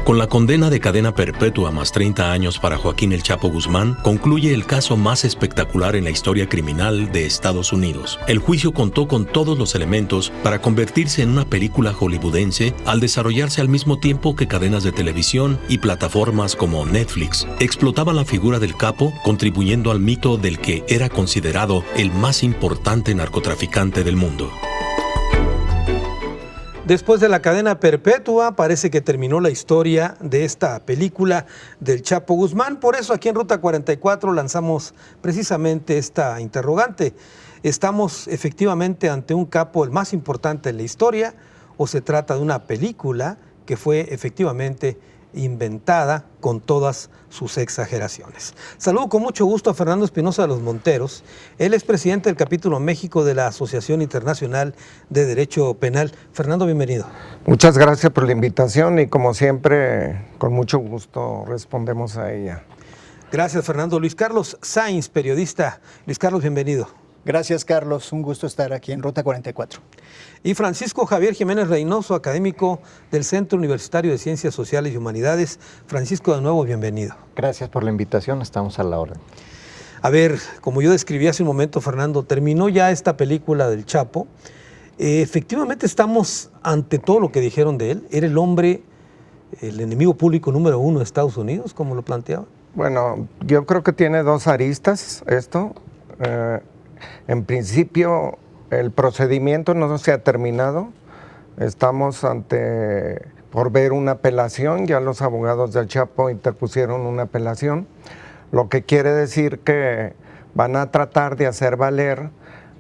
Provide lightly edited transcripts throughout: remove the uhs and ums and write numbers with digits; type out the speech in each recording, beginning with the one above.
Con la condena de cadena perpetua más 30 años para Joaquín El Chapo Guzmán, concluye el caso más espectacular en la historia criminal de Estados Unidos. El juicio contó con todos los elementos para convertirse en una película hollywoodense al desarrollarse al mismo tiempo que cadenas de televisión y plataformas como Netflix explotaban la figura del capo, contribuyendo al mito del que era considerado el más importante narcotraficante del mundo. Después de la cadena perpetua, parece que terminó la historia de esta película del Chapo Guzmán. Por eso aquí en Ruta 44 lanzamos precisamente esta interrogante. ¿Estamos efectivamente ante un capo el más importante en la historia o se trata de una película que fue efectivamente inventada con todas sus exageraciones? Saludo con mucho gusto a Fernando Espinosa de los Monteros. Él es presidente del capítulo México de la Asociación Internacional de Derecho Penal. Fernando, bienvenido. Muchas gracias por la invitación y como siempre, con mucho gusto respondemos a ella. Gracias, Fernando. Luis Carlos Sainz, periodista. Luis Carlos, bienvenido. Gracias, Carlos. Un gusto estar aquí en Ruta 44. Y Francisco Javier Jiménez Reynoso, académico del Centro Universitario de Ciencias Sociales y Humanidades. Francisco, de nuevo, bienvenido. Gracias por la invitación, estamos a la orden. A ver, como yo describí hace un momento, Fernando, terminó ya esta película del Chapo. Efectivamente estamos ante todo lo que dijeron de él. Era el hombre, el enemigo público número 1 de Estados Unidos, como lo planteaba. Bueno, yo creo que tiene dos aristas esto. En principio, el procedimiento no se ha terminado. Estamos por ver una apelación. Ya los abogados del Chapo interpusieron una apelación, lo que quiere decir que van a tratar de hacer valer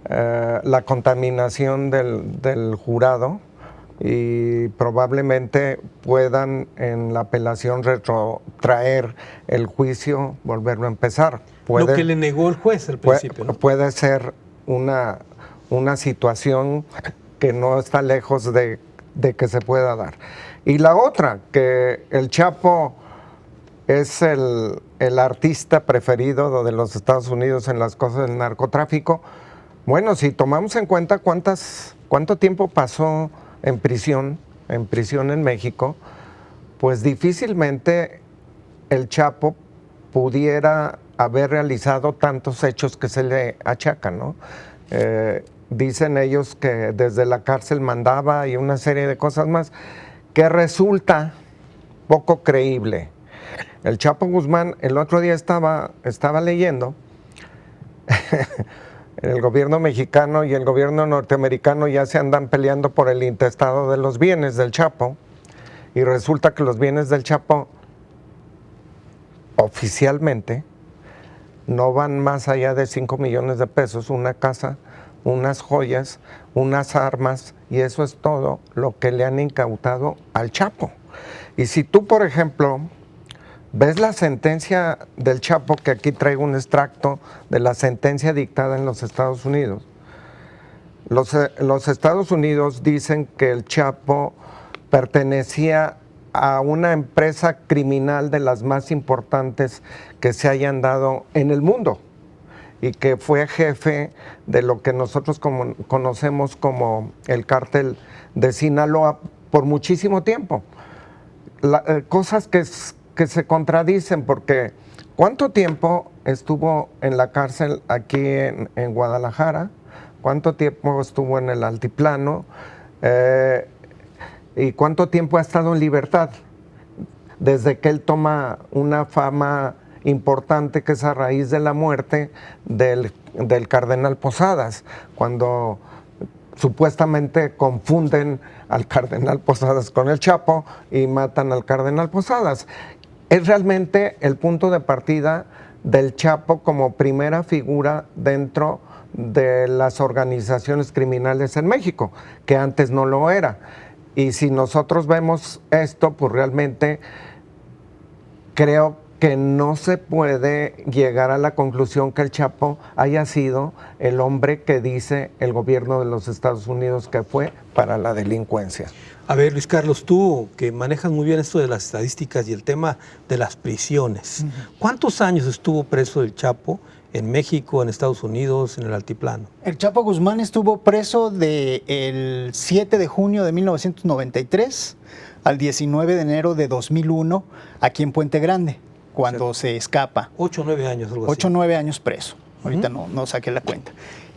la contaminación del jurado y probablemente puedan en la apelación retrotraer el juicio, volverlo a empezar. Lo que le negó el juez al principio, ¿no? Puede ser una situación que no está lejos de que se pueda dar. Y la otra, que el Chapo es el artista preferido de los Estados Unidos en las cosas del narcotráfico. Bueno, si tomamos en cuenta cuánto tiempo pasó en prisión en México, pues difícilmente el Chapo pudiera haber realizado tantos hechos que se le achacan, ¿no? Dicen ellos que desde la cárcel mandaba y una serie de cosas más que resulta poco creíble. El Chapo Guzmán, el otro día estaba leyendo, el gobierno mexicano y el gobierno norteamericano ya se andan peleando por el intestado de los bienes del Chapo, y resulta que los bienes del Chapo oficialmente no van más allá de 5 millones de pesos, una casa, unas joyas, unas armas, y eso es todo lo que le han incautado al Chapo. Y si tú, por ejemplo, ves la sentencia del Chapo, que aquí traigo un extracto de la sentencia dictada en los Estados Unidos. Los Estados Unidos dicen que el Chapo pertenecía a una empresa criminal de las más importantes que se hayan dado en el mundo y que fue jefe de lo que nosotros conocemos como el cártel de Sinaloa por muchísimo tiempo. Cosas que se contradicen, porque ¿cuánto tiempo estuvo en la cárcel aquí en Guadalajara? ¿Cuánto tiempo estuvo en el altiplano? ¿Y cuánto tiempo ha estado en libertad? Desde que él toma una fama importante, que es a raíz de la muerte del cardenal Posadas, cuando supuestamente confunden al cardenal Posadas con el Chapo y matan al cardenal Posadas. Es realmente el punto de partida del Chapo como primera figura dentro de las organizaciones criminales en México, que antes no lo era. Y si nosotros vemos esto, pues realmente creo que no se puede llegar a la conclusión que el Chapo haya sido el hombre que dice el gobierno de los Estados Unidos que fue para la delincuencia. A ver, Luis Carlos, tú que manejas muy bien esto de las estadísticas y el tema de las prisiones, ¿cuántos años estuvo preso el Chapo en México, en Estados Unidos, en el altiplano. El Chapo Guzmán estuvo preso del 7 de junio de 1993 al 19 de enero de 2001 aquí en Puente Grande, cuando se escapa. 8 o 9 años, algo 8 o 9 años preso. Ahorita no saqué la cuenta.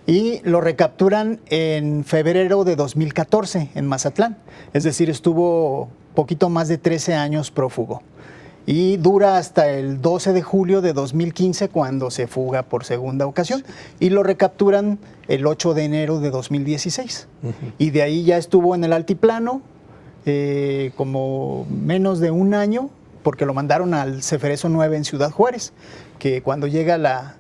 Y lo recapturan en febrero de 2014 en Mazatlán. Es decir, estuvo poquito más de 13 años prófugo. Y dura hasta el 12 de julio de 2015 cuando se fuga por segunda ocasión. Y lo recapturan el 8 de enero de 2016. Y de ahí ya estuvo en el altiplano como menos de un año, porque lo mandaron al Ceferezo 9 en Ciudad Juárez, que cuando llega la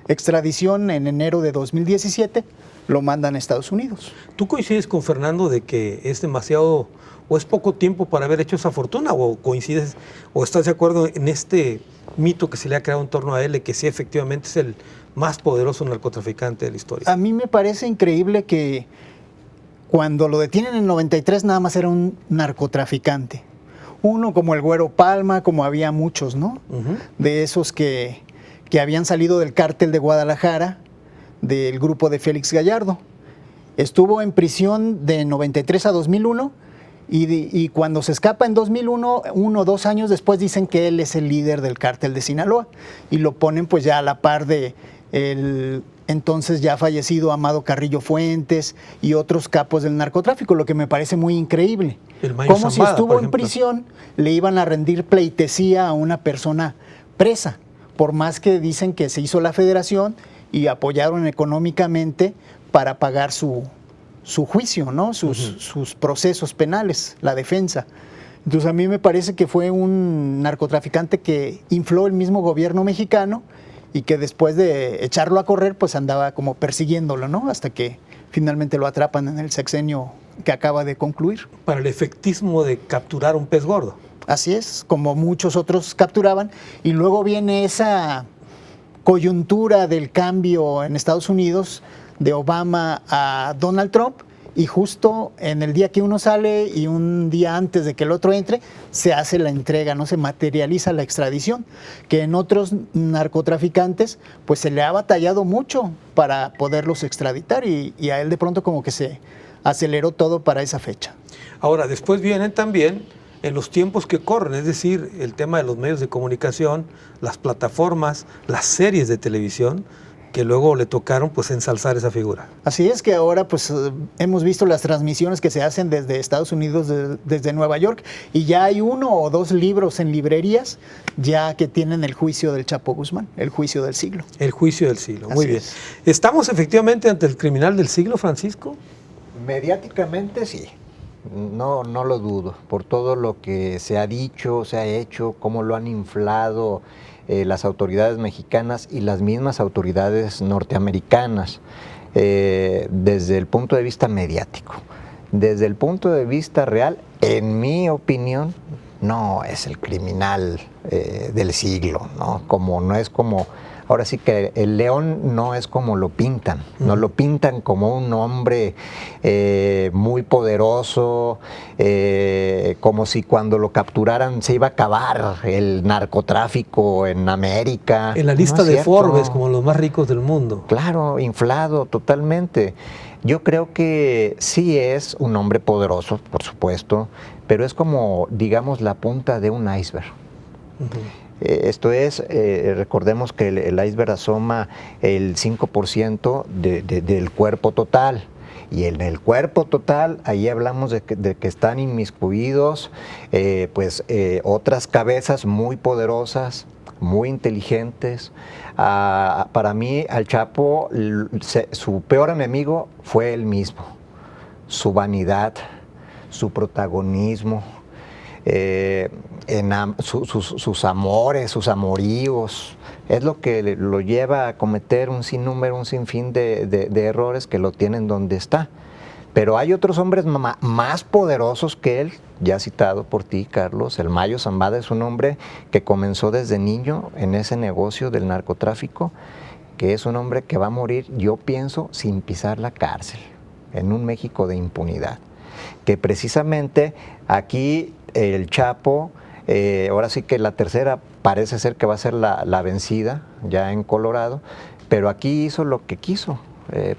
extradición en enero de 2017, lo mandan a Estados Unidos. ¿Tú coincides con Fernando de que es demasiado o es poco tiempo para haber hecho esa fortuna, o coincides o estás de acuerdo en este mito que se le ha creado en torno a él, de que sí efectivamente es el más poderoso narcotraficante de la historia? A mí me parece increíble que cuando lo detienen en el 93 nada más era un narcotraficante. Uno como el Güero Palma, como había muchos, ¿no? De esos que habían salido del cártel de Guadalajara, del grupo de Félix Gallardo. Estuvo en prisión de 93 a 2001 y cuando se escapa en 2001, 1 o 2 años después dicen que él es el líder del cártel de Sinaloa y lo ponen pues ya a la par de el entonces ya fallecido Amado Carrillo Fuentes y otros capos del narcotráfico, lo que me parece muy increíble. Como si estuvo en prisión, le iban a rendir pleitesía a una persona presa, por más que dicen que se hizo la federación y apoyaron económicamente para pagar su juicio, ¿no? Sus procesos penales, la defensa. Entonces a mí me parece que fue un narcotraficante que infló el mismo gobierno mexicano y que después de echarlo a correr, pues andaba como persiguiéndolo, ¿no? Hasta que finalmente lo atrapan en el sexenio que acaba de concluir. Para el efectismo de capturar un pez gordo. Así es, como muchos otros capturaban. Y luego viene esa coyuntura del cambio en Estados Unidos de Obama a Donald Trump, y justo en el día que uno sale y un día antes de que el otro entre, se hace la entrega, no se materializa la extradición, que en otros narcotraficantes pues se le ha batallado mucho para poderlos extraditar y a él de pronto como que se aceleró todo para esa fecha. Ahora, después vienen también en los tiempos que corren, es decir, el tema de los medios de comunicación, las plataformas, las series de televisión, que luego le tocaron pues ensalzar esa figura. Así es que ahora pues hemos visto las transmisiones que se hacen desde Estados Unidos, desde Nueva York, y ya hay 1 o 2 libros en librerías ya que tienen el juicio del Chapo Guzmán, el juicio del siglo. El juicio del siglo, muy Así bien. es. ¿Estamos efectivamente ante el criminal del siglo, Francisco? Mediáticamente sí, no lo dudo, por todo lo que se ha dicho, se ha hecho, cómo lo han inflado las autoridades mexicanas y las mismas autoridades norteamericanas, desde el punto de vista mediático. Desde el punto de vista real, en mi opinión, no es el criminal del siglo, ¿no? Como no es como, ahora sí que el León no es como lo pintan, no lo pintan como un hombre muy poderoso, como si cuando lo capturaran se iba a acabar el narcotráfico en América. En la lista de Forbes, como los más ricos del mundo. Claro, inflado totalmente. Yo creo que sí es un hombre poderoso, por supuesto, pero es como, digamos, la punta de un iceberg. Esto es, recordemos que el iceberg asoma el 5% del cuerpo total. Y en el cuerpo total, ahí hablamos de que están inmiscuidos otras cabezas muy poderosas, muy inteligentes. Para mí, al Chapo, su peor enemigo fue él mismo. Su vanidad, su protagonismo, sus amores, sus amoríos, es lo que lo lleva a cometer un sinfín de errores que lo tienen donde está. Pero hay otros hombres más poderosos que él, ya citado por ti, Carlos. El Mayo Zambada es un hombre que comenzó desde niño en ese negocio del narcotráfico, que es un hombre que va a morir, yo pienso, sin pisar la cárcel, en un México de impunidad. Que precisamente aquí el Chapo, ahora sí que la tercera parece ser que va a ser la vencida, ya en Colorado, pero aquí hizo lo que quiso,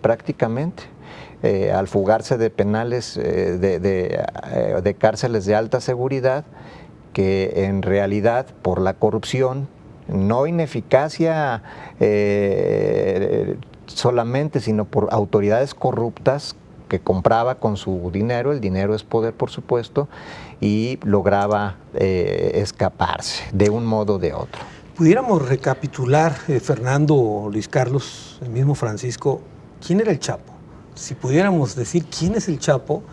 prácticamente. Al fugarse de penales, de cárceles de alta seguridad, que en realidad por la corrupción, no ineficacia solamente, sino por autoridades corruptas que compraba con su dinero, el dinero es poder por supuesto, y lograba escaparse de un modo o de otro. Pudiéramos recapitular, Fernando, Luis Carlos, el mismo Francisco, ¿quién era el Chapo? Si pudiéramos decir quién es el Chapo,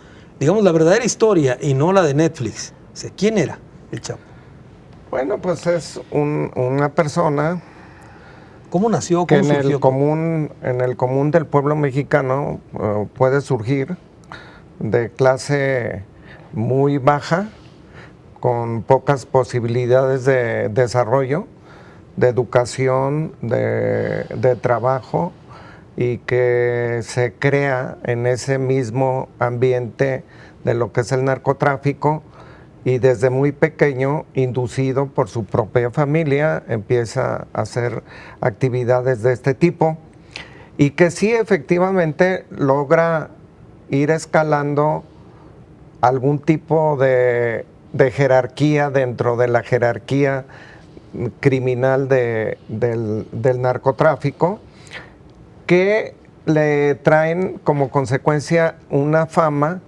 digamos la verdadera historia y no la de Netflix. O sea, ¿quién era el Chapo? Bueno, pues es una persona... ¿Cómo nació? Que ¿Cómo surgió? en el común del pueblo mexicano puede surgir de clase muy baja, con pocas posibilidades de desarrollo, de educación, de trabajo, y que se crea en ese mismo ambiente de lo que es el narcotráfico, y desde muy pequeño, inducido por su propia familia, empieza a hacer actividades de este tipo, y que sí efectivamente logra ir escalando algún tipo de jerarquía dentro de la jerarquía criminal del narcotráfico, que le traen como consecuencia una fama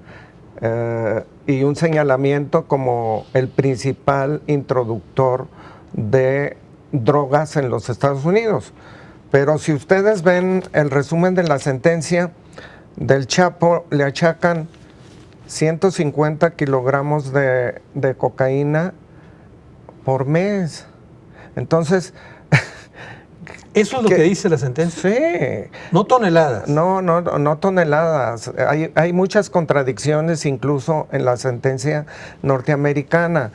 y un señalamiento como el principal introductor de drogas en los Estados Unidos. Pero si ustedes ven el resumen de la sentencia del Chapo, le achacan 150 kilogramos de cocaína por mes. Entonces... ¿Eso es lo que dice la sentencia? Sí. No toneladas. No toneladas. Hay muchas contradicciones incluso en la sentencia norteamericana.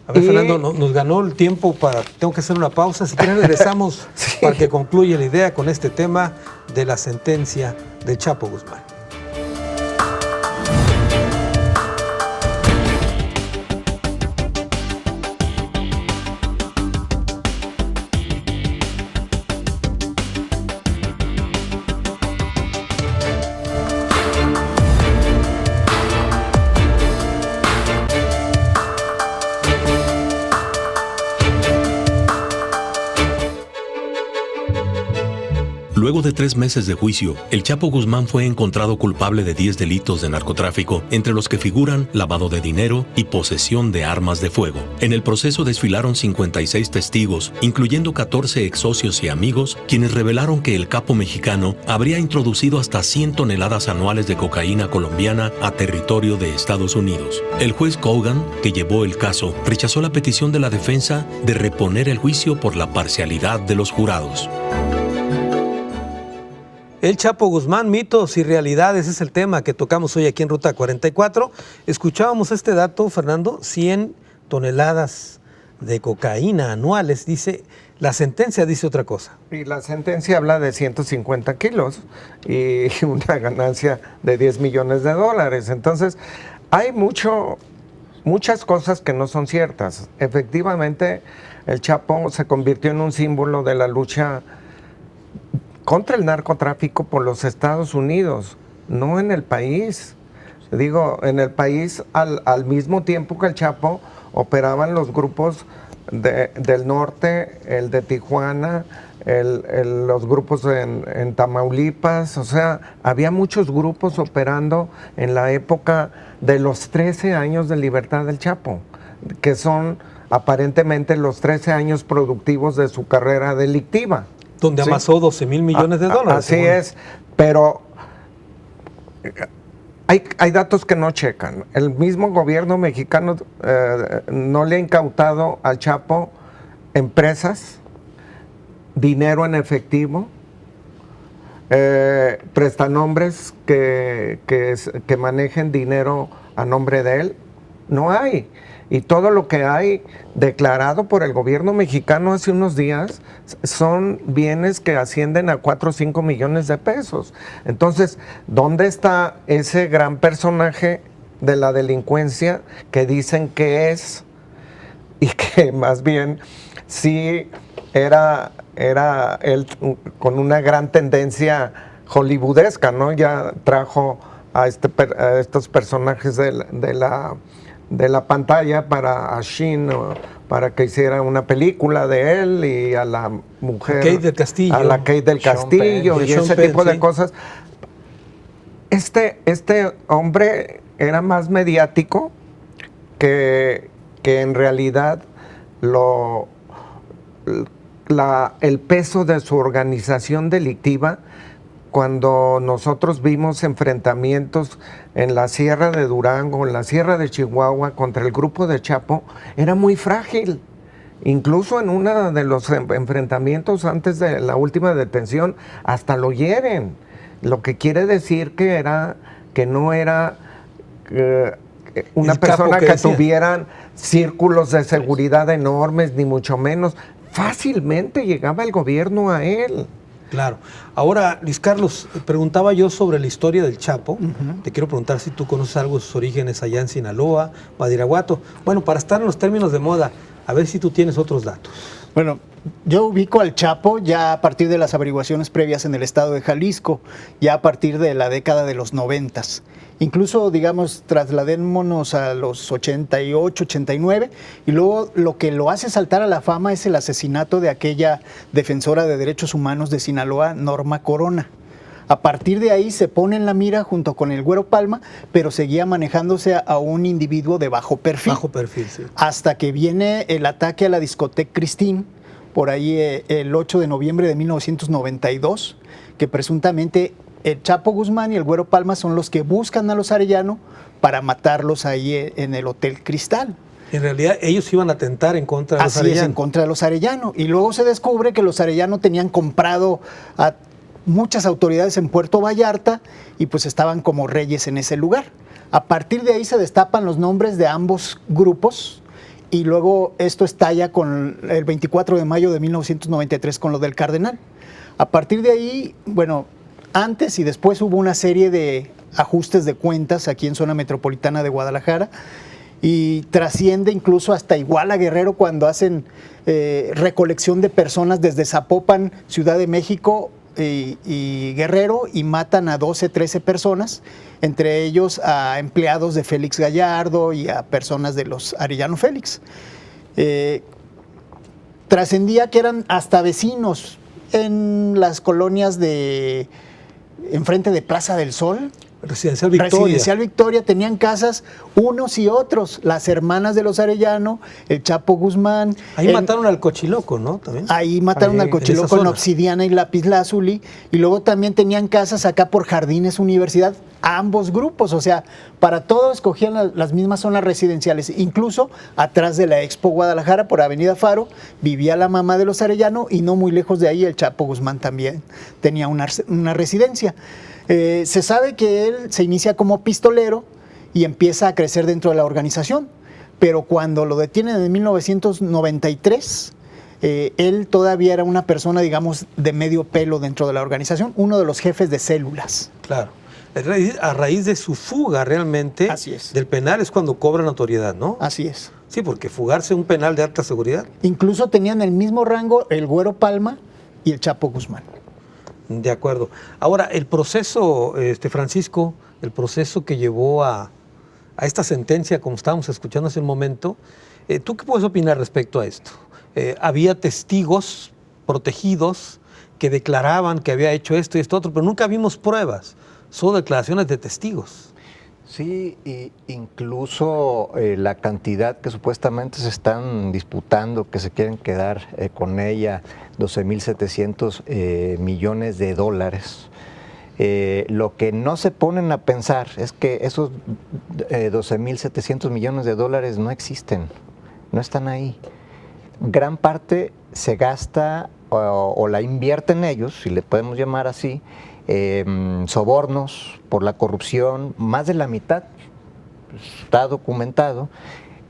A ver, Fernando, nos ganó el tiempo tengo que hacer una pausa. Si quieren regresamos sí, para que concluya la idea con este tema de la sentencia del Chapo Guzmán. Luego de 3 meses de juicio, el Chapo Guzmán fue encontrado culpable de 10 delitos de narcotráfico, entre los que figuran lavado de dinero y posesión de armas de fuego. En el proceso desfilaron 56 testigos, incluyendo 14 ex-socios y amigos, quienes revelaron que el capo mexicano habría introducido hasta 100 toneladas anuales de cocaína colombiana a territorio de Estados Unidos. El juez Cogan, que llevó el caso, rechazó la petición de la defensa de reponer el juicio por la parcialidad de los jurados. El Chapo Guzmán, mitos y realidades, es el tema que tocamos hoy aquí en Ruta 44. Escuchábamos este dato, Fernando, 100 toneladas de cocaína anuales, dice, la sentencia dice otra cosa. Y la sentencia habla de 150 kilos y una ganancia de $10 millones. Entonces, hay muchas cosas que no son ciertas. Efectivamente, el Chapo se convirtió en un símbolo de la lucha contra el narcotráfico por los Estados Unidos, no en el país. Digo, en el país, al mismo tiempo que el Chapo, operaban los grupos del norte, el de Tijuana, los grupos en Tamaulipas. O sea, había muchos grupos operando en la época de los 13 años de libertad del Chapo, que son aparentemente los 13 años productivos de su carrera delictiva. Donde amasó $12,000 millones. Así es, pero hay datos que no checan. El mismo gobierno mexicano no le ha incautado al Chapo empresas, dinero en efectivo, prestanombres que manejen dinero a nombre de él. No hay. Y todo lo que hay declarado por el gobierno mexicano hace unos días son bienes que ascienden a 4 o 5 millones de pesos. Entonces, ¿dónde está ese gran personaje de la delincuencia que dicen que es? Y que más bien sí era él con una gran tendencia hollywoodesca, ¿no? Ya trajo a estos personajes de la pantalla para Shin, para que hiciera una película de él, y a la mujer, Kate del Castillo, a la Kate del Castillo, y ese tipo de cosas. Este hombre era más mediático que en realidad el peso de su organización delictiva. Cuando nosotros vimos enfrentamientos en la Sierra de Durango, en la Sierra de Chihuahua, contra el grupo de Chapo, era muy frágil. Incluso en uno de los enfrentamientos antes de la última detención, hasta lo hieren. Lo que quiere decir que no era una persona que tuvieran círculos de seguridad enormes, ni mucho menos. Fácilmente llegaba el gobierno a él. Claro. Ahora, Luis Carlos, preguntaba yo sobre la historia del Chapo. Te quiero preguntar si tú conoces algo de sus orígenes allá en Sinaloa, Badiraguato. Bueno, para estar en los términos de moda, a ver si tú tienes otros datos. Bueno, yo ubico al Chapo ya a partir de las averiguaciones previas en el estado de Jalisco, ya a partir de la década de los 90. Incluso, digamos, trasladémonos a los 88, 89, y luego lo que lo hace saltar a la fama es el asesinato de aquella defensora de derechos humanos de Sinaloa, Norma Corona. A partir de ahí se pone en la mira junto con el Güero Palma, pero seguía manejándose a un individuo de bajo perfil. Bajo perfil, sí. Hasta que viene el ataque a la discoteca Christine, por ahí el 8 de noviembre de 1992, que presuntamente el Chapo Guzmán y el Güero Palma son los que buscan a los Arellano para matarlos ahí en el Hotel Cristal. En realidad ellos iban a atentar en contra de los Arellano. Así es, en contra de los Arellano. Y luego se descubre que los Arellano tenían comprado a muchas autoridades en Puerto Vallarta y pues estaban como reyes en ese lugar. A partir de ahí se destapan los nombres de ambos grupos y luego esto estalla con el 24 de mayo de 1993 con lo del Cardenal. A partir de ahí, bueno, antes y después hubo una serie de ajustes de cuentas aquí en zona metropolitana de Guadalajara y trasciende incluso hasta Iguala, Guerrero, cuando hacen recolección de personas desde Zapopan, Ciudad de México y Guerrero, y matan a 12, 13 personas, entre ellos a empleados de Félix Gallardo y a personas de los Arellano Félix. Trascendía que eran hasta vecinos en las colonias enfrente de Plaza del Sol. Residencial Victoria. Residencial Victoria, tenían casas unos y otros, las hermanas de los Arellano, el Chapo Guzmán. Ahí mataron al Cochiloco, ¿no? ¿También? Ahí mataron al Cochiloco en Obsidiana y Lapislázuli, y luego también tenían casas acá por Jardines Universidad, ambos grupos, o sea, para todos escogían las mismas zonas residenciales. Incluso atrás de la Expo Guadalajara, por Avenida Faro, vivía la mamá de los Arellano, y no muy lejos de ahí el Chapo Guzmán también tenía una residencia. Se sabe que él se inicia como pistolero y empieza a crecer dentro de la organización, pero cuando lo detienen en 1993, él todavía era una persona, digamos, de medio pelo dentro de la organización, uno de los jefes de células. Claro. A raíz de su fuga realmente del penal es cuando cobra notoriedad, ¿no? Así es. Sí, porque fugarse un penal de alta seguridad. Incluso tenían el mismo rango el Güero Palma y el Chapo Guzmán. De acuerdo. Ahora, el proceso, Francisco, el proceso que llevó a esta sentencia, como estábamos escuchando hace un momento, ¿tú qué puedes opinar respecto a esto? Había testigos protegidos que declaraban que había hecho esto y esto otro, pero nunca vimos pruebas, solo declaraciones de testigos. Sí, y incluso la cantidad que supuestamente se están disputando, que se quieren quedar con ella, 12.700 millones de dólares. Lo que no se ponen a pensar es que esos 12.700 millones de dólares no existen, no están ahí. Gran parte se gasta o la invierten ellos, si le podemos llamar así, sobornos por la corrupción, más de la mitad, está documentado,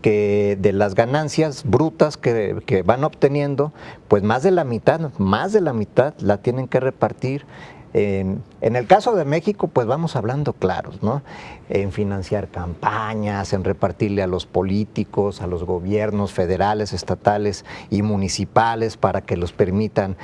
que de las ganancias brutas que van obteniendo, pues más de la mitad la tienen que repartir En el caso de México, pues vamos hablando claros, ¿no? En financiar campañas, en repartirle a los políticos, a los gobiernos federales, estatales y municipales para que los permitan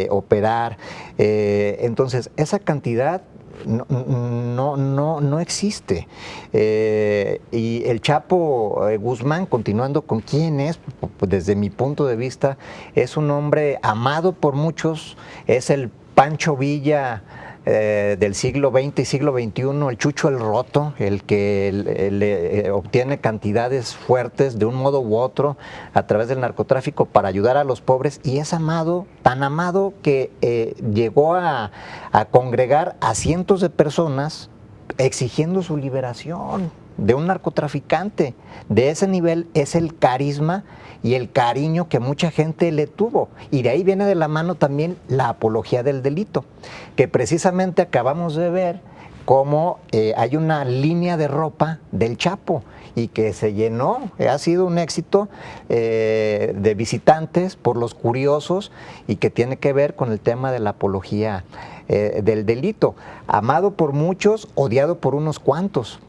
operar. Entonces, esa cantidad no existe. Y el Chapo Guzmán, continuando con quién es, pues desde mi punto de vista, es un hombre amado por muchos, es el Pancho Villa del siglo XX y siglo XXI, el Chucho el Roto, el que obtiene cantidades fuertes de un modo u otro a través del narcotráfico para ayudar a los pobres, y es amado, tan amado que llegó a congregar a cientos de personas exigiendo su liberación de un narcotraficante. De ese nivel es el carisma y el cariño que mucha gente le tuvo. Y de ahí viene de la mano también la apología del delito, que precisamente acabamos de ver cómo hay una línea de ropa del Chapo y que se llenó, ha sido un éxito de visitantes por los curiosos, y que tiene que ver con el tema de la apología del delito. Amado por muchos, odiado por unos cuantos.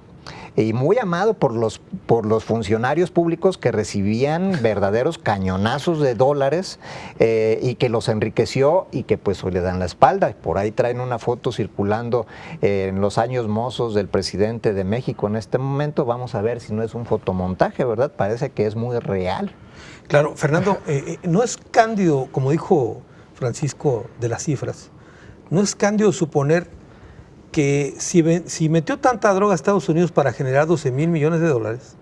Y muy amado por los funcionarios públicos que recibían verdaderos cañonazos de dólares y que los enriqueció, y que pues hoy le dan la espalda. Por ahí traen una foto circulando en los años mozos del presidente de México en este momento. Vamos a ver si no es un fotomontaje, ¿verdad? Parece que es muy real. Claro, Fernando, no es cándido, como dijo Francisco de las cifras, no es cándido suponer que si metió tanta droga a Estados Unidos para generar 12,000 millones de dólares,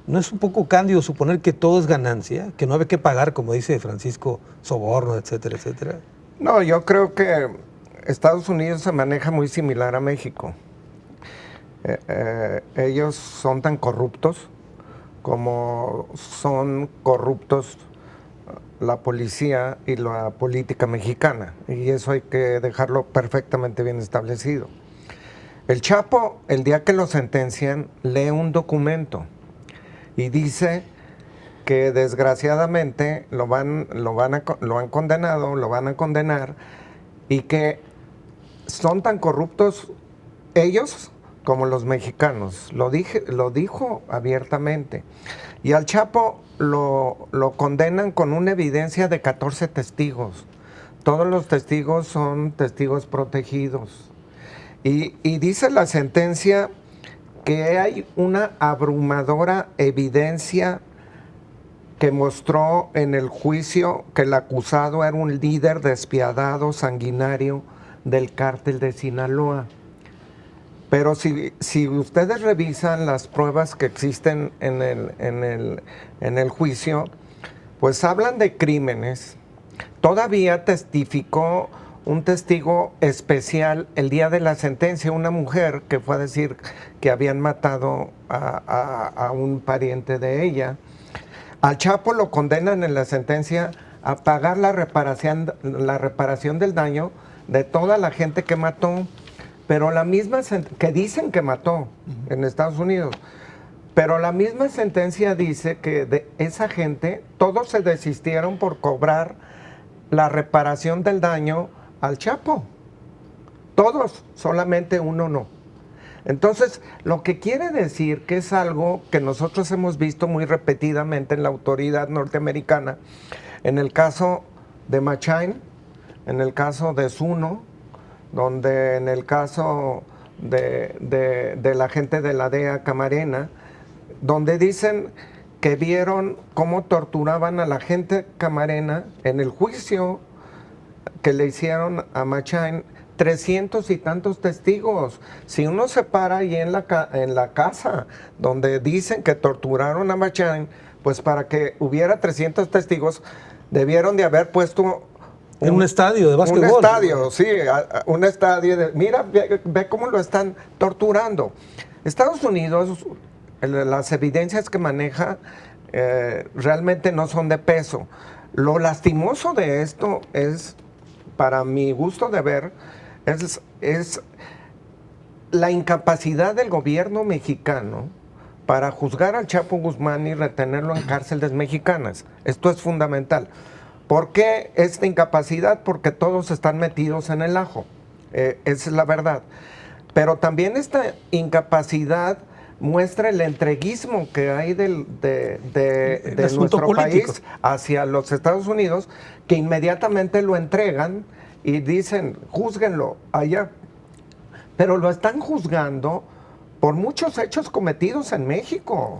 ¿no es un poco cándido suponer que todo es ganancia, que no había que pagar, como dice Francisco, soborno, etcétera, etcétera? No, yo creo que Estados Unidos se maneja muy similar a México. Ellos son tan corruptos como son corruptos la policía y la política mexicana, y eso hay que dejarlo perfectamente bien establecido. El Chapo, el día que lo sentencian, lee un documento y dice que desgraciadamente lo han condenado, lo van a condenar, y que son tan corruptos ellos como los mexicanos. Lo dijo abiertamente. Y al Chapo lo condenan con una evidencia de 14 testigos. Todos los testigos son testigos protegidos. Y dice la sentencia que hay una abrumadora evidencia que mostró en el juicio que el acusado era un líder despiadado, sanguinario del cártel de Sinaloa. Pero si ustedes revisan las pruebas que existen en el juicio, pues hablan de crímenes. Todavía testificó un testigo especial el día de la sentencia, una mujer que fue a decir que habían matado a un pariente de ella. Al Chapo lo condenan en la sentencia a pagar la reparación del daño de toda la gente que mató, pero la misma que dicen que mató en Estados Unidos, pero la misma sentencia dice que de esa gente todos se desistieron por cobrar la reparación del daño al Chapo. Todos, solamente uno no. Entonces, lo que quiere decir que es algo que nosotros hemos visto muy repetidamente en la autoridad norteamericana, en el caso de Machain, en el caso de Zuno, donde en el caso de la gente de la DEA Camarena, donde dicen que vieron cómo torturaban a la gente camarena en el juicio que le hicieron a Machain, 300 y tantos testigos. Si uno se para ahí en la casa donde dicen que torturaron a Machain, pues para que hubiera 300 testigos, debieron de haber puesto en un estadio de básquetbol. Un estadio, sí, un estadio. Mira, ve cómo lo están torturando. Estados Unidos, las evidencias que maneja realmente no son de peso. Lo lastimoso de esto es, para mi gusto de ver, es la incapacidad del gobierno mexicano para juzgar al Chapo Guzmán y retenerlo en cárceles mexicanas. Esto es fundamental. ¿Por qué esta incapacidad? Porque todos están metidos en el ajo. esa es la verdad. Pero también esta incapacidad muestra el entreguismo que hay de nuestro país hacia los Estados Unidos, que inmediatamente lo entregan y dicen, júzguenlo allá. Pero lo están juzgando por muchos hechos cometidos en México.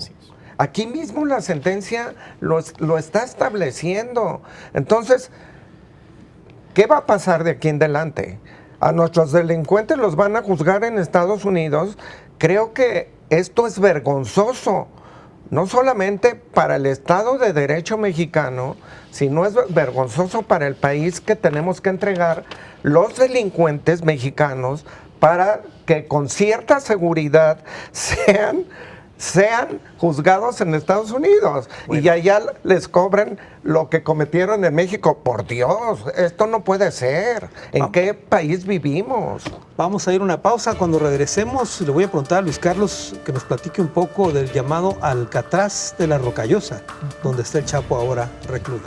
Aquí mismo la sentencia lo está estableciendo. Entonces, ¿qué va a pasar de aquí en adelante? A nuestros delincuentes los van a juzgar en Estados Unidos. Creo que esto es vergonzoso, no solamente para el Estado de Derecho mexicano, sino es vergonzoso para el país, que tenemos que entregar los delincuentes mexicanos para que con cierta seguridad sean juzgados en Estados Unidos, y allá les cobren lo que cometieron en México. Por Dios, esto no puede ser. ¿En qué país vivimos? Vamos a ir a una pausa. Cuando regresemos, le voy a preguntar a Luis Carlos que nos platique un poco del llamado Alcatraz de la Rocallosa, donde está el Chapo ahora recluido.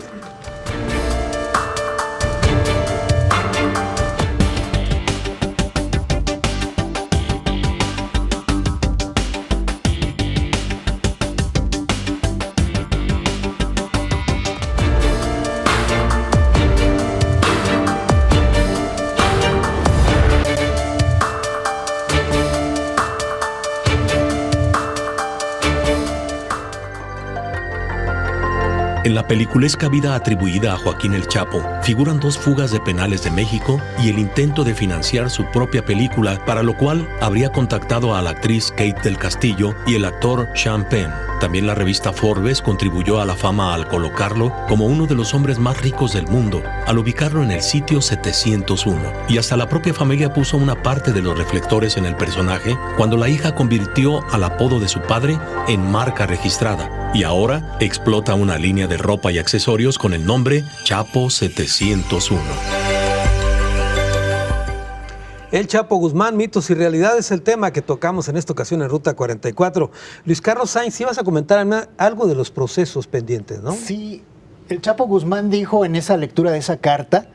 En la peliculesca vida atribuida a Joaquín el Chapo, figuran 2 fugas de penales de México y el intento de financiar su propia película, para lo cual habría contactado a la actriz Kate del Castillo y el actor Sean Penn. También la revista Forbes contribuyó a la fama al colocarlo como uno de los hombres más ricos del mundo, al ubicarlo en el sitio 701. Y hasta la propia familia puso una parte de los reflectores en el personaje cuando la hija convirtió al apodo de su padre en marca registrada. Y ahora explota una línea de ropa y accesorios con el nombre Chapo 701. El Chapo Guzmán, mitos y realidades, el tema que tocamos en esta ocasión en Ruta 44. Luis Carlos Sainz, ibas a comentar algo de los procesos pendientes, ¿no? Sí, el Chapo Guzmán dijo en esa lectura de esa carta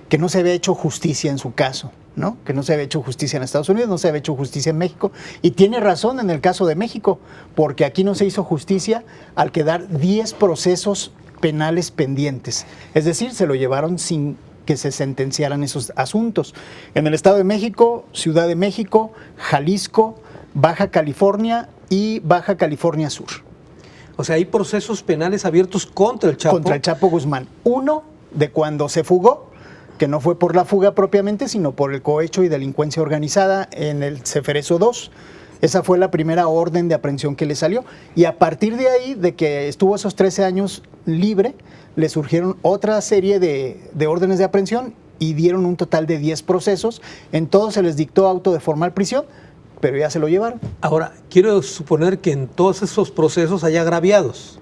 que no se había hecho justicia en su caso, ¿no? Que no se había hecho justicia en Estados Unidos, no se había hecho justicia en México. Y tiene razón en el caso de México, porque aquí no se hizo justicia al quedar 10 procesos penales pendientes. Es decir, se lo llevaron sin que se sentenciaran esos asuntos. En el Estado de México, Ciudad de México, Jalisco, Baja California y Baja California Sur. O sea, hay procesos penales abiertos contra el Chapo. Contra el Chapo Guzmán. Uno de cuando se fugó, que no fue por la fuga propiamente, sino por el cohecho y delincuencia organizada en el Ceferezo 2. Esa fue la primera orden de aprehensión que le salió. Y a partir de ahí, de que estuvo esos 13 años libre, le surgieron otra serie de órdenes de aprehensión y dieron un total de 10 procesos. En todos se les dictó auto de formal prisión, pero ya se lo llevaron. Ahora, quiero suponer que en todos esos procesos hay agraviados.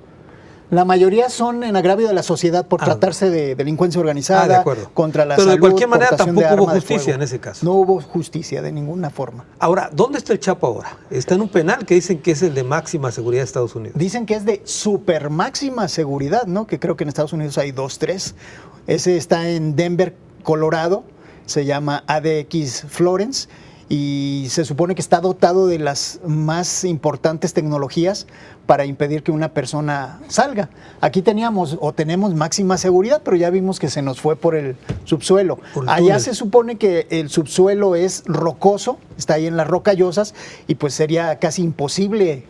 La mayoría son en agravio de la sociedad por tratarse de delincuencia organizada, de acuerdo, contra la pero salud, de cualquier manera portación de tampoco hubo arma de justicia fuego. en ese caso. No hubo justicia de ninguna forma. Ahora, ¿dónde está el Chapo ahora? Está en un penal que dicen que es el de máxima seguridad de Estados Unidos. Dicen que es de super máxima seguridad, ¿no? Que creo que en Estados Unidos hay 2, 3. Ese está en Denver, Colorado, se llama ADX Florence, y se supone que está dotado de las más importantes tecnologías para impedir que una persona salga. Aquí tenemos máxima seguridad, pero ya vimos que se nos fue por el subsuelo. Allá se supone que el subsuelo es rocoso, está ahí en las Rocallosas, y pues sería casi imposible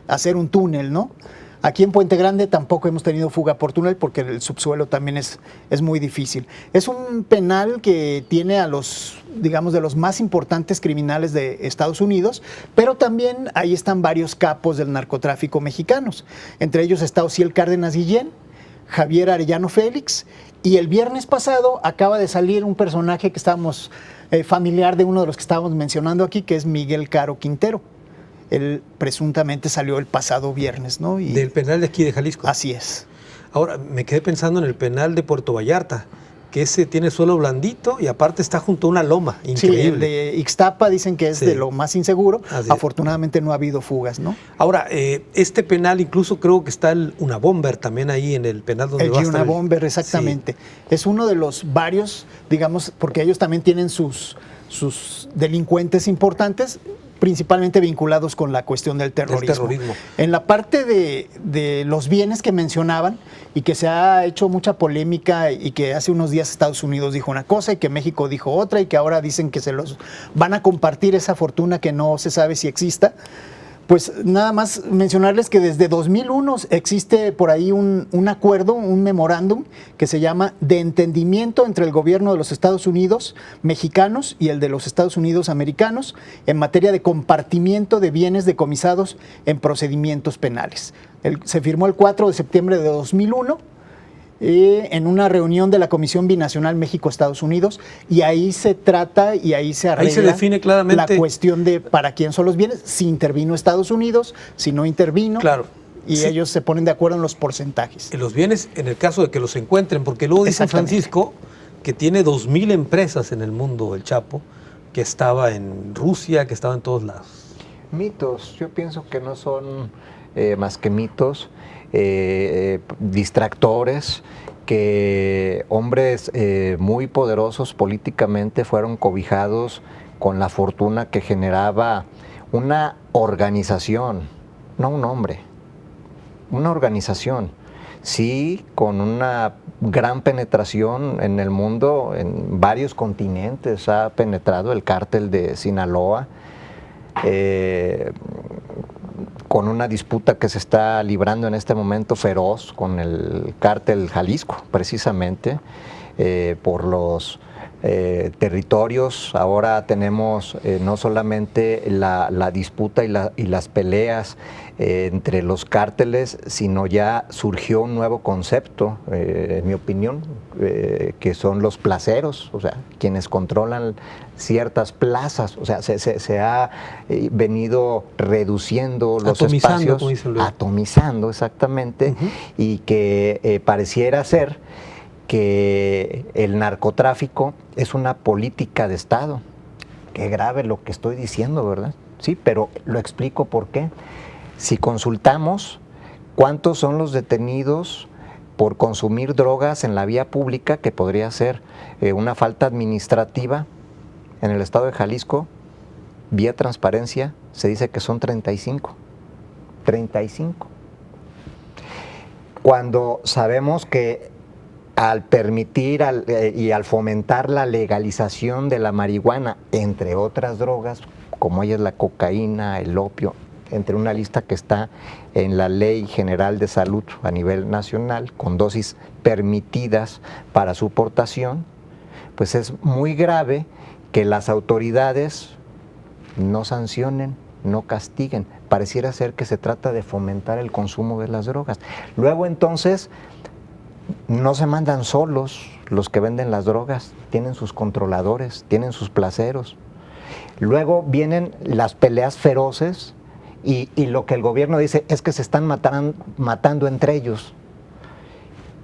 hacer un túnel, ¿no? Aquí en Puente Grande tampoco hemos tenido fuga por túnel porque el subsuelo también es muy difícil. Es un penal que tiene a los, digamos, de los más importantes criminales de Estados Unidos, pero también ahí están varios capos del narcotráfico mexicanos. Entre ellos está Osiel Cárdenas Guillén, Javier Arellano Félix, y el viernes pasado acaba de salir un personaje que estábamos familiar de uno de los que estábamos mencionando aquí, que es Miguel Caro Quintero. Él presuntamente salió el pasado viernes, ¿no? Y del penal de aquí de Jalisco. Así es. Ahora, me quedé pensando en el penal de Puerto Vallarta, que ese tiene suelo blandito y aparte está junto a una loma increíble. Sí, el de Ixtapa dicen que es de lo más inseguro. Afortunadamente no ha habido fugas, ¿no? Ahora, este penal incluso creo que está el Unabomber también ahí en el penal donde va a estar. El Unabomber, exactamente. Sí. Es uno de los varios, digamos, porque ellos también tienen sus sus delincuentes importantes, principalmente vinculados con la cuestión del terrorismo. En la parte de los bienes que mencionaban y que se ha hecho mucha polémica y que hace unos días Estados Unidos dijo una cosa y que México dijo otra y que ahora dicen que se los van a compartir esa fortuna que no se sabe si exista, pues nada más mencionarles que desde 2001 existe por ahí un acuerdo, un memorándum que se llama de entendimiento entre el gobierno de los Estados Unidos mexicanos y el de los Estados Unidos americanos en materia de compartimiento de bienes decomisados en procedimientos penales. Se firmó el 4 de septiembre de 2001 en una reunión de la Comisión Binacional México-Estados Unidos, y ahí se trata y ahí se arregla, ahí se define claramente la cuestión de para quién son los bienes, si intervino Estados Unidos, si no intervino, claro, y sí, ellos se ponen de acuerdo en los porcentajes. En los bienes, en el caso de que los encuentren, porque luego dice Francisco que tiene 2,000 empresas en el mundo, el Chapo, que estaba en Rusia, que estaba en todos lados. Mitos, yo pienso que no son más que mitos, distractores, que hombres muy poderosos políticamente fueron cobijados con la fortuna que generaba una organización, no un hombre, una organización, sí, con una gran penetración en el mundo, en varios continentes ha penetrado el cártel de Sinaloa, con una disputa que se está librando en este momento feroz con el cártel Jalisco, precisamente, por los territorios. Ahora tenemos no solamente la disputa y las peleas entre los cárteles, sino ya surgió un nuevo concepto, en mi opinión, que son los placeros, o sea, quienes controlan ciertas plazas, o sea, se ha venido reduciendo los espacios, atomizando exactamente, y que pareciera ser que el narcotráfico es una política de Estado. Qué grave lo que estoy diciendo, ¿verdad? Sí, pero lo explico por qué. Si consultamos cuántos son los detenidos por consumir drogas en la vía pública, que podría ser una falta administrativa, en el estado de Jalisco, vía transparencia, se dice que son 35. 35. Cuando sabemos que al permitir y al fomentar la legalización de la marihuana, entre otras drogas, como ella es la cocaína, el opio, entre una lista que está en la Ley General de Salud a nivel nacional, con dosis permitidas para su portación, pues es muy grave que las autoridades no sancionen, no castiguen. Pareciera ser que se trata de fomentar el consumo de las drogas. Luego entonces no se mandan solos los que venden las drogas, tienen sus controladores, tienen sus placeros. Luego vienen las peleas feroces y lo que el gobierno dice es que se están matando entre ellos.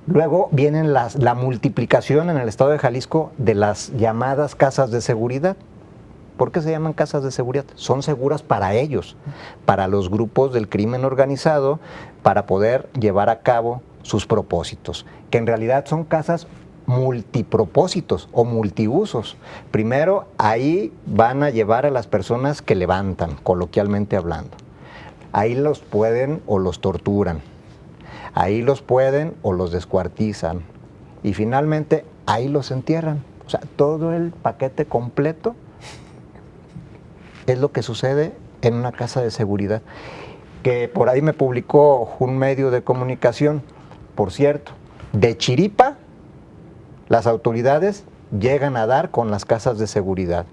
Luego vienen la multiplicación en el estado de Jalisco de las llamadas casas de seguridad. ¿Por qué se llaman casas de seguridad? Son seguras para ellos, para los grupos del crimen organizado, para poder llevar a cabo sus propósitos, que en realidad son casas multipropósitos o multiusos. Primero, ahí van a llevar a las personas que levantan, coloquialmente hablando. Ahí los pueden o los torturan. Ahí los pueden o los descuartizan. Y finalmente, ahí los entierran. O sea, todo el paquete completo es lo que sucede en una casa de seguridad. Que por ahí me publicó un medio de comunicación, por cierto, de chiripa, las autoridades llegan a dar con las casas de seguridad.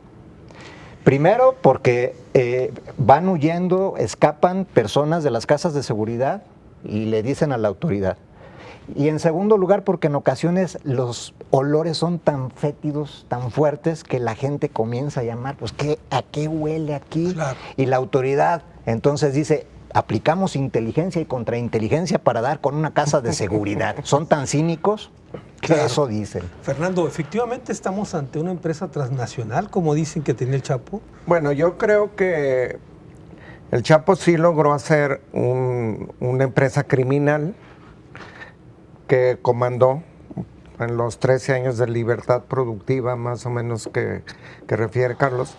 Primero, porque van huyendo, escapan personas de las casas de seguridad y le dicen a la autoridad. Y en segundo lugar, porque en ocasiones los olores son tan fétidos, tan fuertes, que la gente comienza a llamar, pues, ¿a qué huele aquí? Claro. Y la autoridad entonces dice, aplicamos inteligencia y contrainteligencia para dar con una casa de seguridad. ¿Son tan cínicos? Que claro. Eso dicen. Fernando, ¿efectivamente estamos ante una empresa transnacional, como dicen que tenía el Chapo? Bueno, yo creo que el Chapo sí logró hacer una empresa criminal que comandó en los 13 años de libertad productiva, más o menos que refiere Carlos.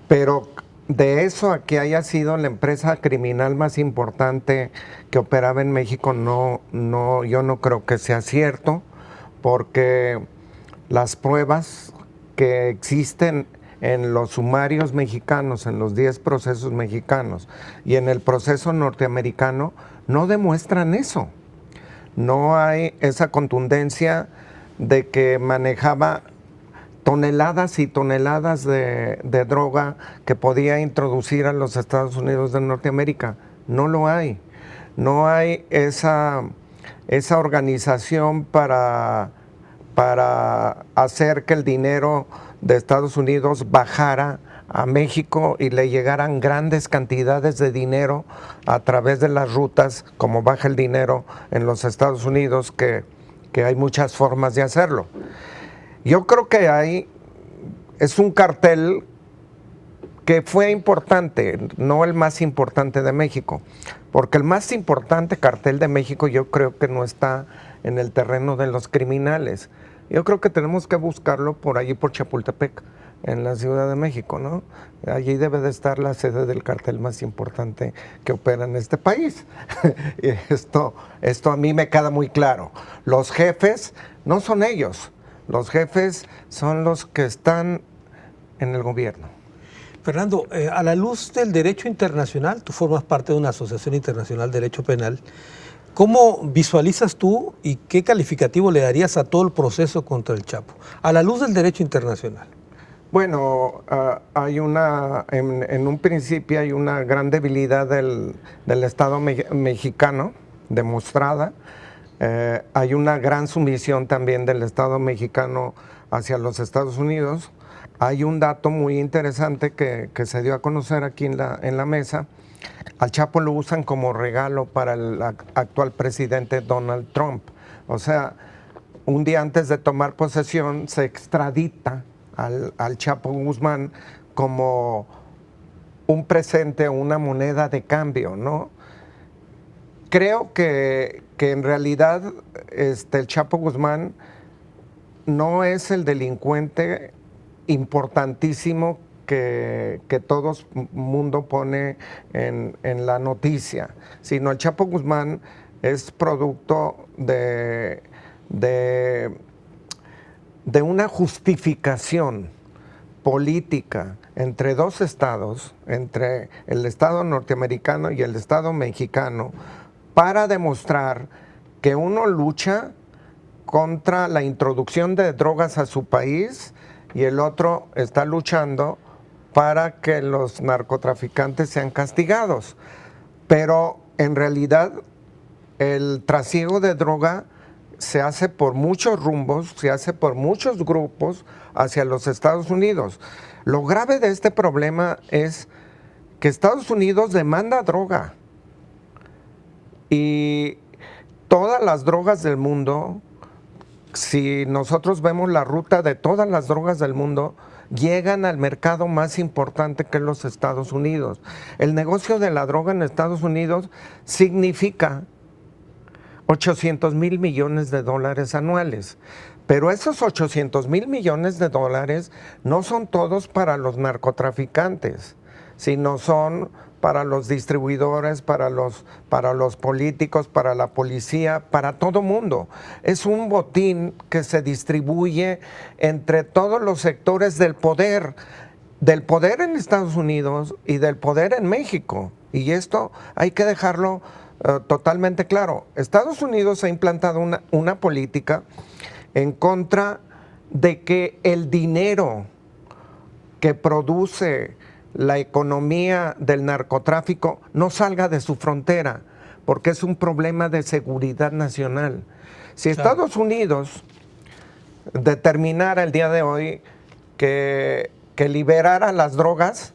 Pero de eso a que haya sido la empresa criminal más importante que operaba en México, yo no creo que sea cierto, porque las pruebas que existen en los sumarios mexicanos, en los 10 procesos mexicanos y en el proceso norteamericano, no demuestran eso. No hay esa contundencia de que manejaba toneladas y toneladas de droga que podía introducir a los Estados Unidos de Norteamérica. No lo hay. No hay esa organización para hacer que el dinero de Estados Unidos bajara a México y le llegaran grandes cantidades de dinero a través de las rutas, como baja el dinero en los Estados Unidos, que hay muchas formas de hacerlo. Yo creo que es un cartel que fue importante, no el más importante de México, porque el más importante cartel de México yo creo que no está en el terreno de los criminales. Yo creo que tenemos que buscarlo por allí, por Chapultepec, en la Ciudad de México, ¿no? Allí debe de estar la sede del cartel más importante que opera en este país. Esto a mí me queda muy claro. Los jefes no son ellos. Los jefes son los que están en el gobierno. Fernando, a la luz del derecho internacional, tú formas parte de una asociación internacional de derecho penal. ¿Cómo visualizas tú y qué calificativo le darías a todo el proceso contra el Chapo? A la luz del derecho internacional. Bueno, en un principio hay una gran debilidad del Estado mexicano demostrada. Hay una gran sumisión también del Estado mexicano hacia los Estados Unidos. Hay un dato muy interesante que se dio a conocer aquí en la mesa. Al Chapo lo usan como regalo para el actual presidente Donald Trump. O sea, un día antes de tomar posesión se extradita al Chapo Guzmán como un presente o una moneda de cambio, ¿no? Creo que en realidad el Chapo Guzmán no es el delincuente importantísimo que todo mundo pone en la noticia, sino el Chapo Guzmán es producto de una justificación política entre dos estados, entre el Estado norteamericano y el Estado mexicano, para demostrar que uno lucha contra la introducción de drogas a su país y el otro está luchando para que los narcotraficantes sean castigados. Pero en realidad el trasiego de droga se hace por muchos rumbos, se hace por muchos grupos hacia los Estados Unidos. Lo grave de este problema es que Estados Unidos demanda droga y todas las drogas del mundo, si nosotros vemos la ruta de todas las drogas del mundo, llegan al mercado más importante que es los Estados Unidos. El negocio de la droga en Estados Unidos significa 800 mil millones de dólares anuales. Pero esos 800 mil millones de dólares no son todos para los narcotraficantes, sino son para los distribuidores, para los políticos, para la policía, para todo mundo. Es un botín que se distribuye entre todos los sectores del poder en Estados Unidos y del poder en México. Y esto hay que dejarlo totalmente claro. Estados Unidos ha implantado una política en contra de que el dinero que produce la economía del narcotráfico no salga de su frontera, porque es un problema de seguridad nacional. Si Estados Unidos determinara el día de hoy que liberara las drogas,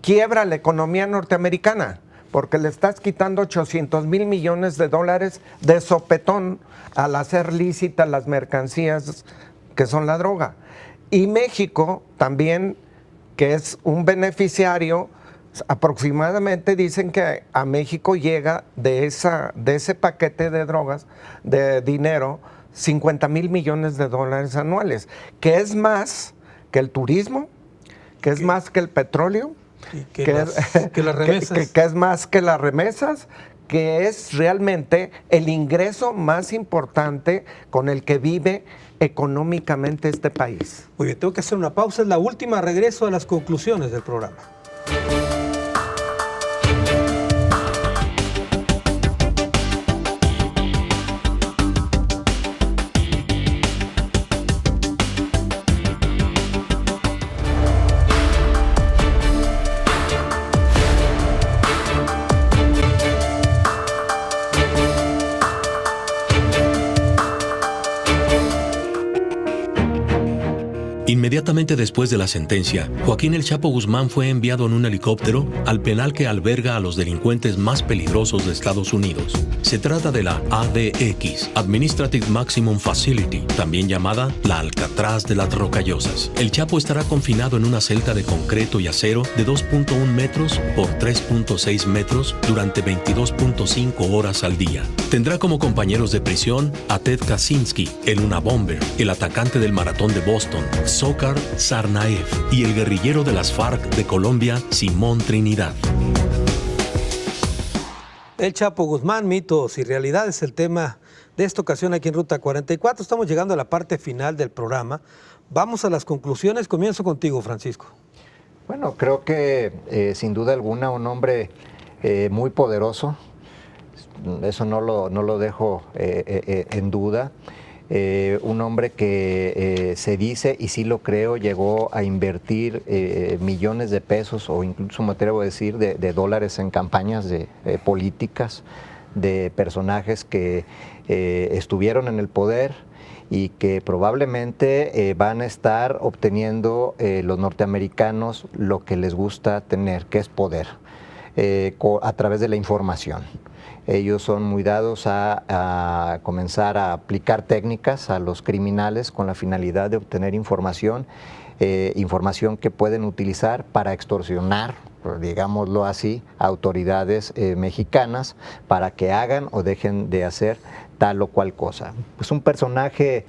quiebra la economía norteamericana, porque le estás quitando 800 mil millones de dólares de sopetón al hacer lícitas las mercancías que son la droga. Y México también, que es un beneficiario, aproximadamente dicen que a México llega de ese paquete de drogas, de dinero, 50,000 millones de dólares anuales, que es más que el turismo, que es más que el petróleo, y que las remesas. que es más que las remesas, que es realmente el ingreso más importante con el que vive económicamente este país. Muy bien, tengo que hacer una pausa, es la última, regreso a las conclusiones del programa. Inmediatamente después de la sentencia, Joaquín El Chapo Guzmán fue enviado en un helicóptero al penal que alberga a los delincuentes más peligrosos de Estados Unidos. Se trata de la ADX, Administrative Maximum Facility, también llamada la Alcatraz de las Rocallosas. El Chapo estará confinado en una celda de concreto y acero de 2.1 metros por 3.6 metros durante 22.5 horas al día. Tendrá como compañeros de prisión a Ted Kaczynski, el Unabomber, el atacante del maratón de Boston, Dzhokhar Tsarnaev, y el guerrillero de las FARC de Colombia, Simón Trinidad. El Chapo Guzmán, mitos y realidades, el tema de esta ocasión aquí en Ruta 44. Estamos llegando a la parte final del programa. Vamos a las conclusiones. Comienzo contigo, Francisco. Bueno, creo que sin duda alguna un hombre muy poderoso. Eso no lo dejo en duda. Un hombre que se dice, y sí lo creo, llegó a invertir millones de pesos, o incluso me atrevo a decir de dólares, en campañas políticas de personajes que estuvieron en el poder y que probablemente van a estar obteniendo los norteamericanos lo que les gusta tener, que es poder, a través de la información. Ellos son muy dados a comenzar a aplicar técnicas a los criminales con la finalidad de obtener información que pueden utilizar para extorsionar, digámoslo así, a autoridades mexicanas para que hagan o dejen de hacer tal o cual cosa. Es un personaje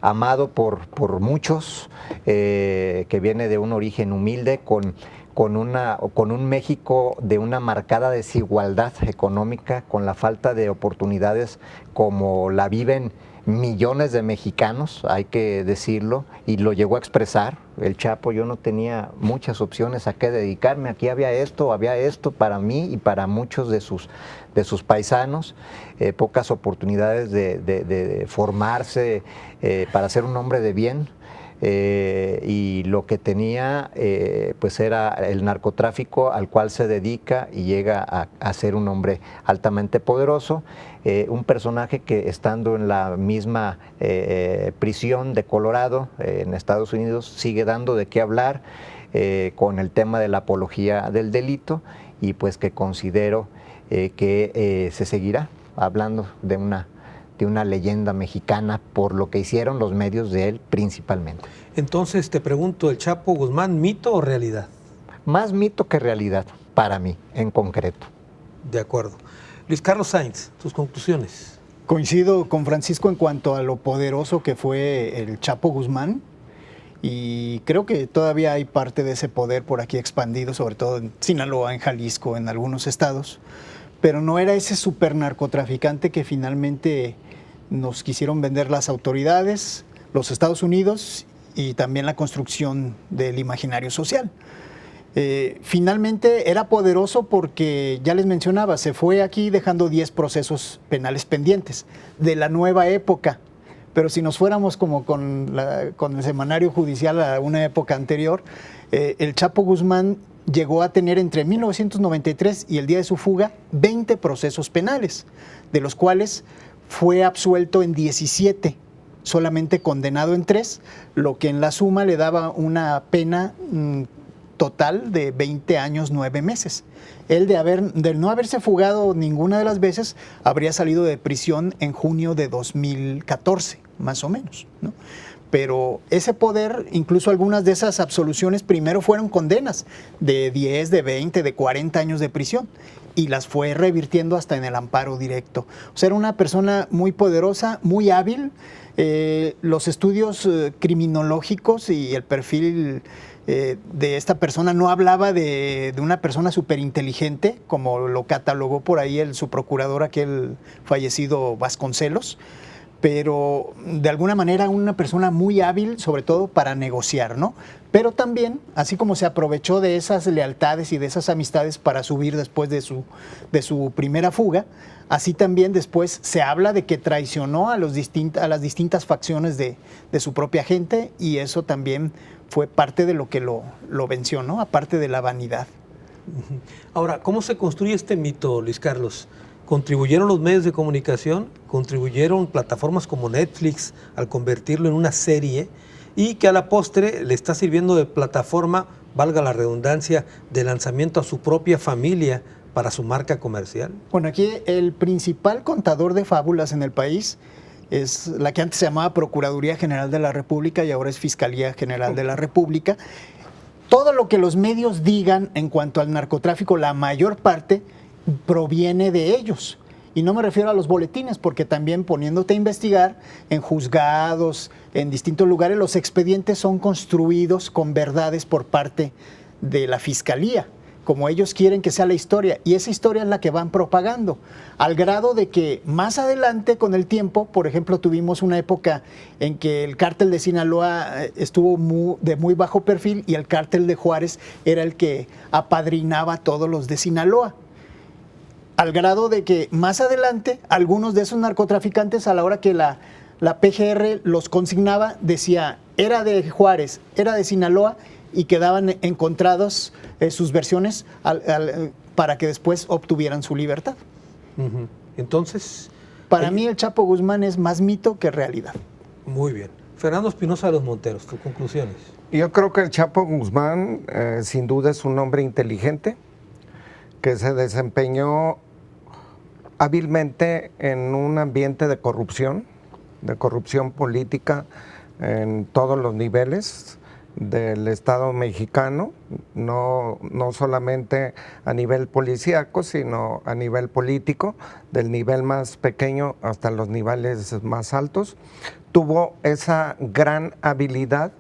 amado por muchos, que viene de un origen humilde, con un México de una marcada desigualdad económica, con la falta de oportunidades como la viven millones de mexicanos, hay que decirlo, y lo llegó a expresar. El Chapo: yo no tenía muchas opciones a qué dedicarme, aquí había esto para mí y para muchos de sus paisanos, pocas oportunidades de formarse para ser un hombre de bien. Y lo que tenía pues era el narcotráfico, al cual se dedica y llega a ser un hombre altamente poderoso, un personaje que, estando en la misma prisión de Colorado en Estados Unidos, sigue dando de qué hablar con el tema de la apología del delito, y pues que considero que se seguirá hablando de una leyenda mexicana por lo que hicieron los medios de él principalmente. Entonces te pregunto, ¿el Chapo Guzmán, mito o realidad? Más mito que realidad, para mí, en concreto. De acuerdo. Luis Carlos Sainz, tus conclusiones. Coincido con Francisco en cuanto a lo poderoso que fue el Chapo Guzmán, y creo que todavía hay parte de ese poder por aquí expandido, sobre todo en Sinaloa, en Jalisco, en algunos estados, pero no era ese supernarcotraficante que finalmente nos quisieron vender las autoridades, los Estados Unidos, y también la construcción del imaginario social. Finalmente era poderoso porque, ya les mencionaba, se fue aquí dejando 10 procesos penales pendientes de la nueva época. Pero si nos fuéramos como con el semanario judicial a una época anterior, el Chapo Guzmán llegó a tener entre 1993 y el día de su fuga 20 procesos penales, de los cuales fue absuelto en 17, solamente condenado en 3, lo que en la suma le daba una pena total de 20 años, 9 meses. Él, de no haberse fugado ninguna de las veces, habría salido de prisión en junio de 2014, más o menos, ¿no? Pero ese poder, incluso algunas de esas absoluciones primero fueron condenas de 10, de 20, de 40 años de prisión. y las fue revirtiendo hasta en el amparo directo. O sea, era una persona muy poderosa, muy hábil. Los estudios criminológicos y el perfil de esta persona no hablaba de una persona súper inteligente, como lo catalogó por ahí su procurador, aquel fallecido Vasconcelos, pero de alguna manera una persona muy hábil, sobre todo para negociar, ¿no? Pero también, así como se aprovechó de esas lealtades y de esas amistades para subir después de su primera fuga, así también después se habla de que traicionó a las distintas facciones de su propia gente, y eso también fue parte de lo que lo venció, ¿no? Aparte de la vanidad. Ahora, ¿cómo se construye este mito, Luis Carlos? ¿Contribuyeron los medios de comunicación? ¿Contribuyeron plataformas como Netflix al convertirlo en una serie? Y que a la postre le está sirviendo de plataforma, valga la redundancia, de lanzamiento a su propia familia para su marca comercial. Bueno, aquí el principal contador de fábulas en el país es la que antes se llamaba Procuraduría General de la República y ahora es Fiscalía General de la República. Todo lo que los medios digan en cuanto al narcotráfico, la mayor parte proviene de ellos. Y no me refiero a los boletines, porque también poniéndote a investigar en juzgados, en distintos lugares, los expedientes son construidos con verdades por parte de la Fiscalía, como ellos quieren que sea la historia, y esa historia es la que van propagando, al grado de que más adelante con el tiempo, por ejemplo, tuvimos una época en que el cártel de Sinaloa estuvo de muy bajo perfil y el cártel de Juárez era el que apadrinaba a todos los de Sinaloa, al grado de que más adelante algunos de esos narcotraficantes, a la hora que la PGR los consignaba, decía, era de Juárez, era de Sinaloa, y quedaban encontrados sus versiones para que después obtuvieran su libertad. Entonces, para mí el Chapo Guzmán es más mito que realidad. Muy bien. Fernando Espinosa de los Monteros, tus conclusiones. Yo creo que el Chapo Guzmán sin duda es un hombre inteligente que se desempeñó hábilmente en un ambiente de corrupción política en todos los niveles del Estado mexicano, no solamente a nivel policíaco, sino a nivel político, del nivel más pequeño hasta los niveles más altos. Tuvo esa gran habilidad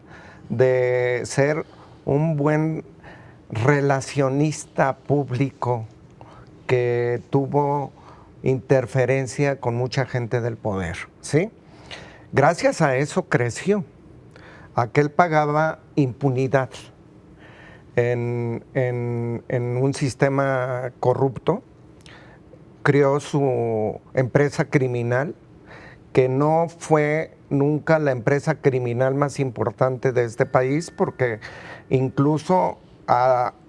de ser un buen relacionista público que tuvo interferencia con mucha gente del poder, ¿sí? Gracias a eso creció. Aquel pagaba impunidad en un sistema corrupto, creó su empresa criminal, que no fue nunca la empresa criminal más importante de este país, porque incluso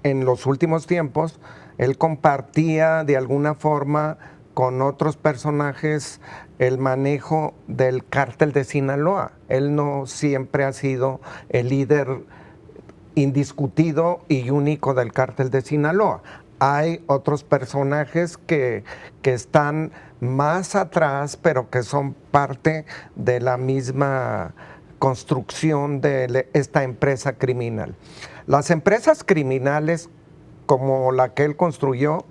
en los últimos tiempos él compartía de alguna forma con otros personajes el manejo del cártel de Sinaloa. Él no siempre ha sido el líder indiscutido y único del cártel de Sinaloa. Hay otros personajes que están más atrás, pero que son parte de la misma construcción de esta empresa criminal. Las empresas criminales, como la que él construyó,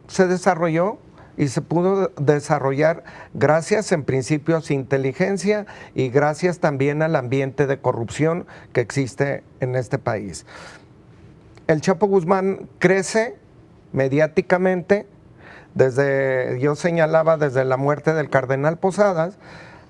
se desarrolló y se pudo desarrollar gracias en principio a su inteligencia y gracias también al ambiente de corrupción que existe en este país. El Chapo Guzmán crece mediáticamente, yo señalaba desde la muerte del cardenal Posadas,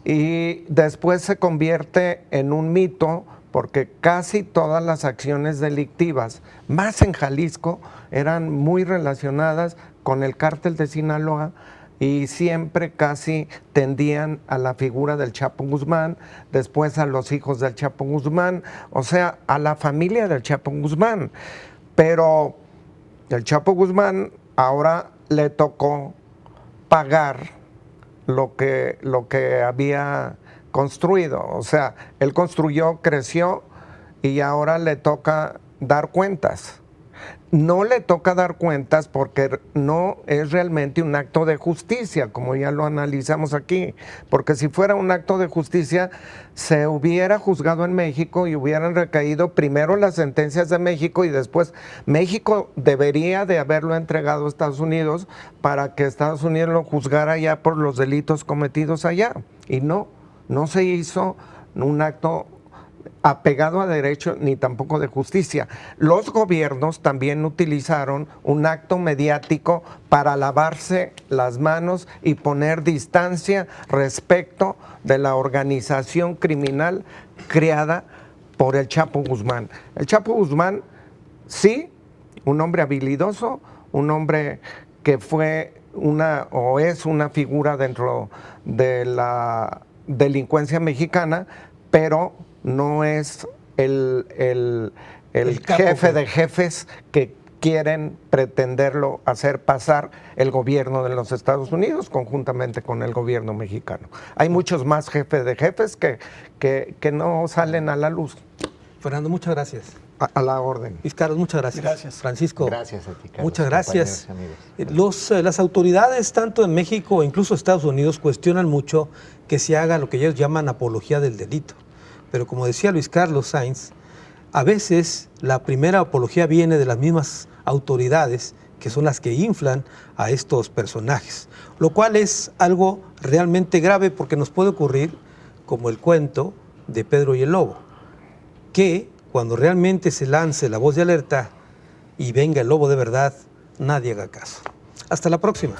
y después se convierte en un mito porque casi todas las acciones delictivas, más en Jalisco, eran muy relacionadas con el cártel de Sinaloa y siempre casi tendían a la figura del Chapo Guzmán, después a los hijos del Chapo Guzmán, o sea, a la familia del Chapo Guzmán. Pero el Chapo Guzmán ahora le tocó pagar lo que había construido. O sea, él construyó, creció y ahora le toca dar cuentas. No le toca dar cuentas porque no es realmente un acto de justicia, como ya lo analizamos aquí, porque si fuera un acto de justicia se hubiera juzgado en México y hubieran recaído primero las sentencias de México y después México debería de haberlo entregado a Estados Unidos para que Estados Unidos lo juzgara ya por los delitos cometidos allá. Y no se hizo un acto apegado a derecho ni tampoco de justicia. Los gobiernos también utilizaron un acto mediático para lavarse las manos y poner distancia respecto de la organización criminal creada por el Chapo Guzmán. El Chapo Guzmán, sí, un hombre habilidoso, un hombre que fue es una figura dentro de la delincuencia mexicana, pero no es el jefe de jefes que quieren pretenderlo hacer pasar el gobierno de los Estados Unidos conjuntamente con el gobierno mexicano. Hay muchos más jefes de jefes que no salen a la luz. Fernando, muchas gracias. A la orden. Luis Carlos, muchas gracias. Gracias. Francisco. Gracias a ti, Carlos. Muchas gracias. Amigos. Las autoridades, tanto en México e incluso Estados Unidos, cuestionan mucho que se haga lo que ellos llaman apología del delito. Pero como decía Luis Carlos Sainz, a veces la primera apología viene de las mismas autoridades que son las que inflan a estos personajes, lo cual es algo realmente grave porque nos puede ocurrir como el cuento de Pedro y el Lobo, que cuando realmente se lance la voz de alerta y venga el lobo de verdad, nadie haga caso. Hasta la próxima.